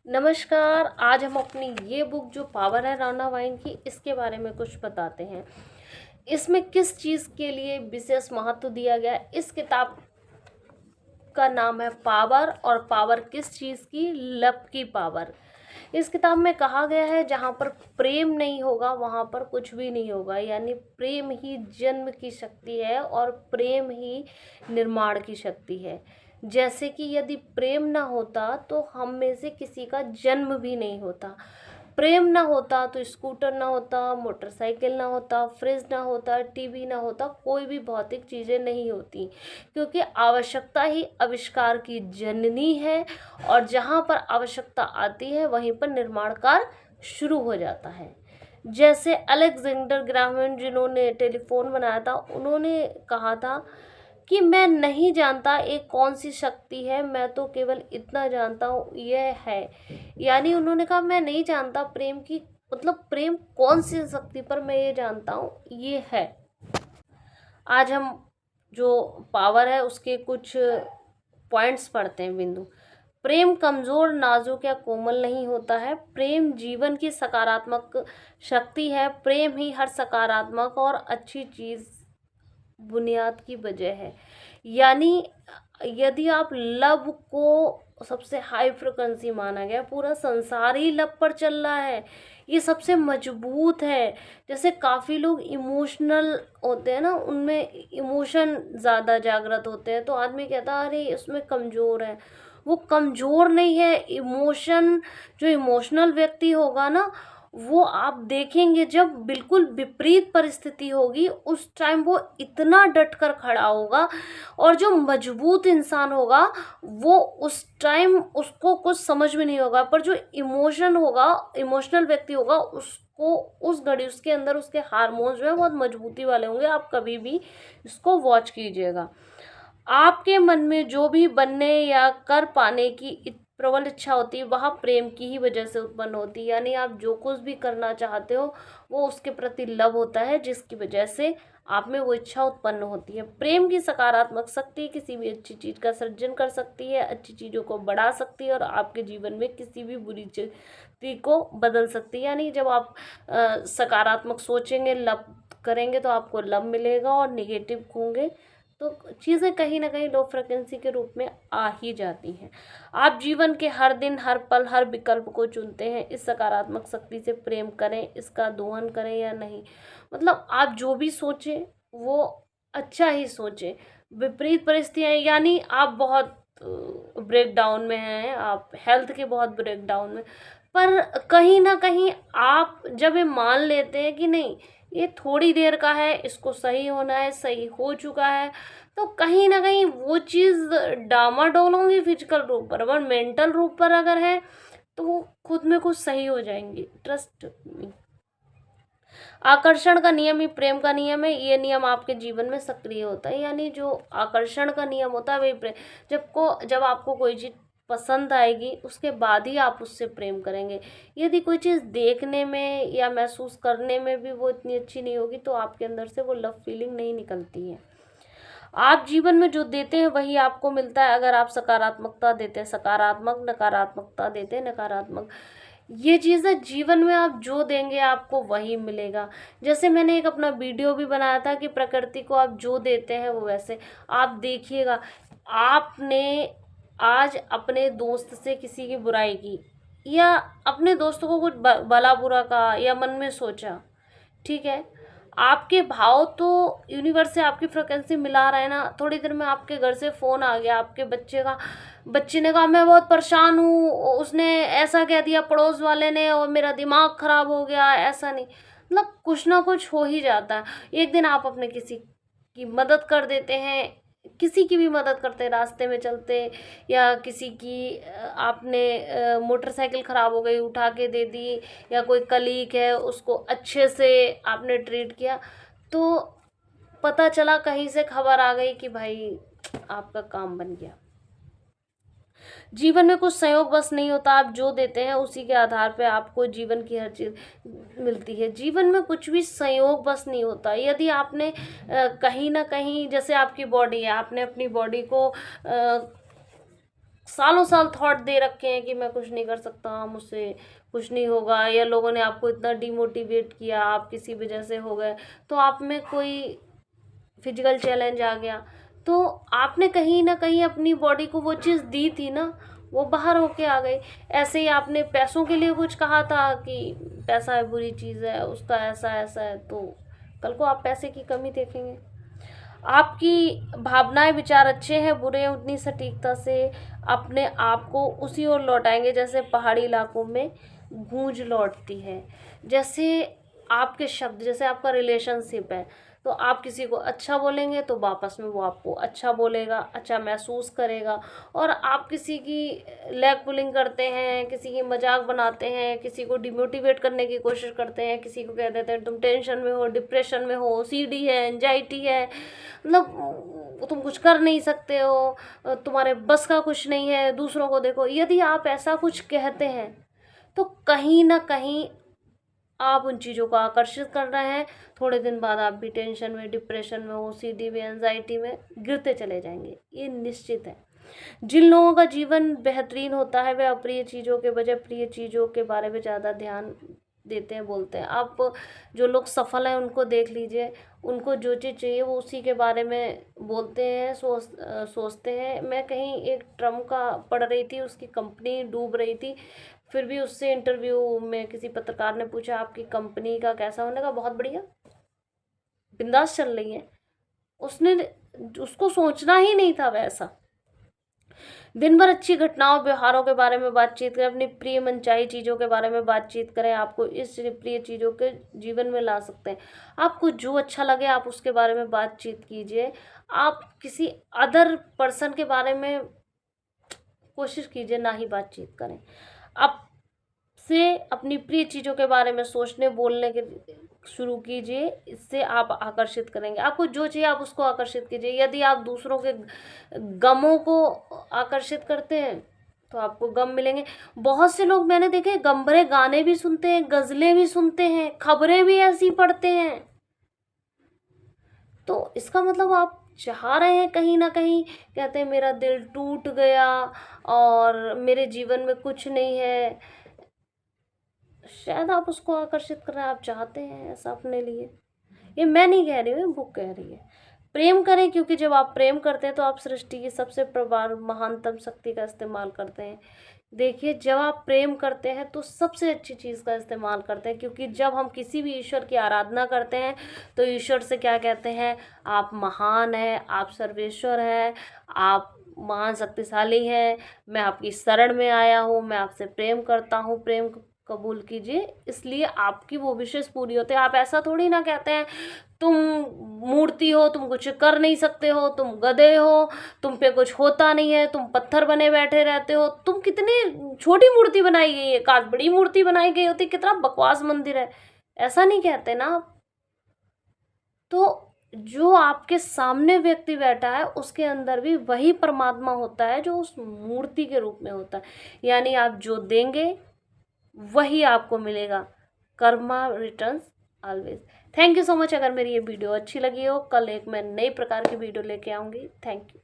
नमस्कार। आज हम अपनी ये बुक जो पावर है राणा वाइन की, इसके बारे में कुछ बताते हैं। इसमें किस चीज़ के लिए विशेष महत्व दिया गया है। इस किताब का नाम है पावर, और पावर किस चीज़ की? लव की पावर। इस किताब में कहा गया है जहाँ पर प्रेम नहीं होगा वहाँ पर कुछ भी नहीं होगा, यानी प्रेम ही जन्म की शक्ति है और प्रेम ही निर्माण की शक्ति है। जैसे कि यदि प्रेम ना होता तो हम में से किसी का जन्म भी नहीं होता। प्रेम ना होता तो स्कूटर ना होता, मोटरसाइकिल ना होता, फ्रिज ना होता, टीवी ना होता, कोई भी भौतिक चीज़ें नहीं होती। क्योंकि आवश्यकता ही आविष्कार की जननी है, और जहाँ पर आवश्यकता आती है वहीं पर निर्माण कार्य शुरू हो जाता है। जैसे अलेक्जेंडर ग्राहम जिन्होंने टेलीफोन बनाया था, उन्होंने कहा था कि मैं नहीं जानता एक कौन सी शक्ति है, मैं तो केवल इतना जानता हूँ यह है। यानी उन्होंने कहा मैं नहीं जानता प्रेम की, मतलब प्रेम कौन सी शक्ति, पर मैं ये जानता हूँ ये है। आज हम जो पावर है उसके कुछ पॉइंट्स पढ़ते हैं। बिंदु: प्रेम कमजोर, नाजुक या कोमल नहीं होता है। प्रेम जीवन की सकारात्मक शक्ति है। प्रेम ही हर सकारात्मक और अच्छी चीज बुनियाद की वजह है। यानी यदि आप लव को सबसे हाई फ्रिक्वेंसी माना गया, पूरा संसार ही लव पर चल रहा है, ये सबसे मजबूत है। जैसे काफ़ी लोग इमोशनल होते हैं ना, उनमें इमोशन ज़्यादा जागृत होते हैं, तो आदमी कहता है अरे उसमें कमज़ोर है। वो कमज़ोर नहीं है। इमोशन, जो इमोशनल व्यक्ति होगा ना, वो आप देखेंगे जब बिल्कुल विपरीत परिस्थिति होगी उस टाइम वो इतना डट कर खड़ा होगा, और जो मजबूत इंसान होगा वो उस टाइम उसको कुछ समझ में नहीं होगा, पर जो इमोशन होगा, इमोशनल व्यक्ति होगा, उसको उस घड़ी उसके अंदर उसके हार्मोन्स जो है बहुत मजबूती वाले होंगे। आप कभी भी इसको वॉच कीजिएगा। आपके मन में जो भी बनने या कर पाने की प्रबल इच्छा होती है, वह प्रेम की ही वजह से उत्पन्न होती है। यानी आप जो कुछ भी करना चाहते हो वो उसके प्रति लव होता है, जिसकी वजह से आप में वो इच्छा उत्पन्न होती है। प्रेम की सकारात्मक शक्ति किसी भी अच्छी चीज़ का सृजन कर सकती है, अच्छी चीज़ों को बढ़ा सकती है, और आपके जीवन में किसी भी बुरी चीज़ को बदल सकती है। यानी जब आप सकारात्मक सोचेंगे, लव करेंगे, तो आपको लव मिलेगा, और निगेटिव होंगे तो चीज़ें कहीं ना कहीं लो फ्रिक्वेंसी के रूप में आ ही जाती हैं। आप जीवन के हर दिन, हर पल, हर विकल्प को चुनते हैं। इस सकारात्मक शक्ति से प्रेम करें, इसका दोहन करें या नहीं। मतलब आप जो भी सोचें वो अच्छा ही सोचें। विपरीत परिस्थितियाँ, यानी आप बहुत ब्रेक डाउन में हैं, आप हेल्थ के बहुत ब्रेक डाउन में, पर कहीं ना कहीं आप जब ये मान लेते हैं कि नहीं ये थोड़ी देर का है, इसको सही होना है, सही हो चुका है, तो कहीं ना कहीं वो चीज़ डामाडोल होंगी फिजिकल रूप पर, अगर मेंटल रूप पर अगर है तो वो खुद में खुद सही हो जाएंगी। Trust me. आकर्षण का नियम ही प्रेम का नियम है। ये नियम आपके जीवन में सक्रिय होता है। यानी जो आकर्षण का नियम होता है वही प्रेम। जब आपको कोई चीज़ पसंद आएगी उसके बाद ही आप उससे प्रेम करेंगे। यदि कोई चीज़ देखने में या महसूस करने में भी वो इतनी अच्छी नहीं होगी तो आपके अंदर से वो लव फीलिंग नहीं निकलती है। आप जीवन में जो देते हैं वही आपको मिलता है। अगर आप सकारात्मकता देते हैं सकारात्मक, नकारात्मकता देते हैं नकारात्मक, ये चीज़ है। जीवन में आप जो देंगे आपको वही मिलेगा। जैसे मैंने एक अपना वीडियो भी बनाया था कि प्रकृति को आप जो देते हैं वो वैसे। आप देखिएगा, आपने आज अपने दोस्त से किसी की बुराई की, या अपने दोस्तों को कुछ भला बुरा कहा या मन में सोचा, ठीक है, आपके भाव तो यूनिवर्स से आपकी फ्रिक्वेंसी मिला रहा है ना। थोड़ी देर में आपके घर से फ़ोन आ गया आपके बच्चे ने कहा मैं बहुत परेशान हूँ, उसने ऐसा कह दिया पड़ोस वाले ने, और मेरा दिमाग ख़राब हो गया। ऐसा नहीं, मतलब कुछ ना कुछ हो ही जाता है। एक दिन आप अपने किसी की मदद कर देते हैं, किसी की भी मदद करते हैं रास्ते में चलते, या किसी की आपने मोटरसाइकिल ख़राब हो गई उठा के दे दी, या कोई कलीग है उसको अच्छे से आपने ट्रीट किया, तो पता चला कहीं से खबर आ गई कि भाई आपका काम बन गया। जीवन में कुछ संयोग बस नहीं होता। आप जो देते हैं उसी के आधार पे आपको जीवन की हर चीज़ मिलती है। जीवन में कुछ भी संयोग बस नहीं होता। यदि आपने कहीं ना कहीं, जैसे आपकी बॉडी है, आपने अपनी बॉडी को सालों साल थॉट दे रखे हैं कि मैं कुछ नहीं कर सकता, मुझसे कुछ नहीं होगा, या लोगों ने आपको इतना डिमोटिवेट किया, आप किसी वजह से हो गए, तो आप में कोई फिजिकल चैलेंज आ गया, तो आपने कहीं ना कहीं अपनी बॉडी को वो चीज़ दी थी ना, वो बाहर होके आ गई। ऐसे ही आपने पैसों के लिए कुछ कहा था कि पैसा है बुरी चीज़ है, उसका ऐसा ऐसा है, तो कल को आप पैसे की कमी देखेंगे। आपकी भावनाएं विचार अच्छे हैं बुरे हैं, उतनी सटीकता से अपने आप को उसी ओर लौटाएंगे जैसे पहाड़ी इलाकों में गूंज लौटती है। जैसे आपके शब्द, जैसे आपका रिलेशनशिप है, तो आप किसी को अच्छा बोलेंगे तो वापस में वो आपको अच्छा बोलेगा, अच्छा महसूस करेगा। और आप किसी की लेग पुलिंग करते हैं, किसी की मजाक बनाते हैं, किसी को डिमोटिवेट करने की कोशिश करते हैं, किसी को कह देते हैं तुम टेंशन में हो, डिप्रेशन में हो, सीडी है, एंजाइटी है, मतलब तुम कुछ कर नहीं सकते हो, तुम्हारे बस का कुछ नहीं है, दूसरों को देखो। यदि आप ऐसा कुछ कहते हैं तो कहीं ना कहीं आप उन चीज़ों को आकर्षित कर रहे हैं। थोड़े दिन बाद आप भी टेंशन में, डिप्रेशन में, ओसीडी में, एंजाइटी में गिरते चले जाएंगे, ये निश्चित है। जिन लोगों का जीवन बेहतरीन होता है वे अप्रिय चीज़ों के बजाय प्रिय चीज़ों के बारे में ज़्यादा ध्यान देते हैं, बोलते हैं। आप जो लोग सफल हैं उनको देख लीजिए, उनको जो चीज़ चाहिए वो उसी के बारे में बोलते हैं, सोचते हैं। मैं कहीं एक ट्रम्प का पढ़ रही थी, उसकी कंपनी डूब रही थी, फिर भी उससे इंटरव्यू में किसी पत्रकार ने पूछा आपकी कंपनी का कैसा, होने का बहुत बढ़िया, बिंदास चल रही है। उसने, उसको सोचना ही नहीं था वैसा। दिन भर अच्छी घटनाओं व्यवहारों के बारे में बातचीत करें, अपनी प्रिय मनचाही चीज़ों के बारे में बातचीत करें, आपको इस प्रिय चीज़ों के जीवन में ला सकते हैं। आपको जो अच्छा लगे आप उसके बारे में बातचीत कीजिए। आप किसी अदर पर्सन के बारे में कोशिश कीजिए ना ही बातचीत करें। आप से अपनी प्रिय चीज़ों के बारे में सोचने बोलने के शुरू कीजिए, इससे आप आकर्षित करेंगे। आपको जो चाहिए आप उसको आकर्षित कीजिए। यदि आप दूसरों के गमों को आकर्षित करते हैं तो आपको गम मिलेंगे। बहुत से लोग मैंने देखे गम भरे गाने भी सुनते हैं, गज़लें भी सुनते हैं, खबरें भी ऐसी पढ़ते हैं, तो इसका मतलब आप चाह रहे हैं कहीं ना कहीं, कहते हैं मेरा दिल टूट गया और मेरे जीवन में कुछ नहीं है, शायद आप उसको आकर्षित कर रहे हैं, आप चाहते हैं ऐसा अपने लिए। ये मैं नहीं कह रही हूँ, बुक कह रही है। प्रेम करें, क्योंकि जब आप प्रेम करते हैं तो आप सृष्टि की सबसे प्रबल महानतम शक्ति का इस्तेमाल करते हैं। देखिए, जब आप प्रेम करते हैं तो सबसे अच्छी चीज़ का इस्तेमाल करते हैं, क्योंकि जब हम किसी भी ईश्वर की आराधना करते हैं तो ईश्वर से क्या कहते हैं, आप महान हैं, आप सर्वेश्वर हैं, आप महान शक्तिशाली हैं, मैं आपकी शरण में आया हूँ, मैं आपसे प्रेम करता हूँ, प्रेम कबूल कीजिए, इसलिए आपकी वो विशेष पूरी होते हैं। आप ऐसा थोड़ी ना कहते हैं तुम मूर्ति हो, तुम कुछ कर नहीं सकते हो, तुम गधे हो, तुम पे कुछ होता नहीं है, तुम पत्थर बने बैठे रहते हो, तुम कितनी छोटी मूर्ति बनाई गई है, काश बड़ी मूर्ति बनाई गई होती, कितना बकवास मंदिर है, ऐसा नहीं कहते ना आप। तो जो आपके सामने व्यक्ति बैठा है उसके अंदर भी वही परमात्मा होता है जो उस मूर्ति के रूप में होता है। यानी आप जो देंगे वही आपको मिलेगा। Karma returns always. Thank you so much. अगर मेरी ये वीडियो अच्छी लगी हो, कल एक मैं नई प्रकार की वीडियो लेके आऊँगी। Thank you.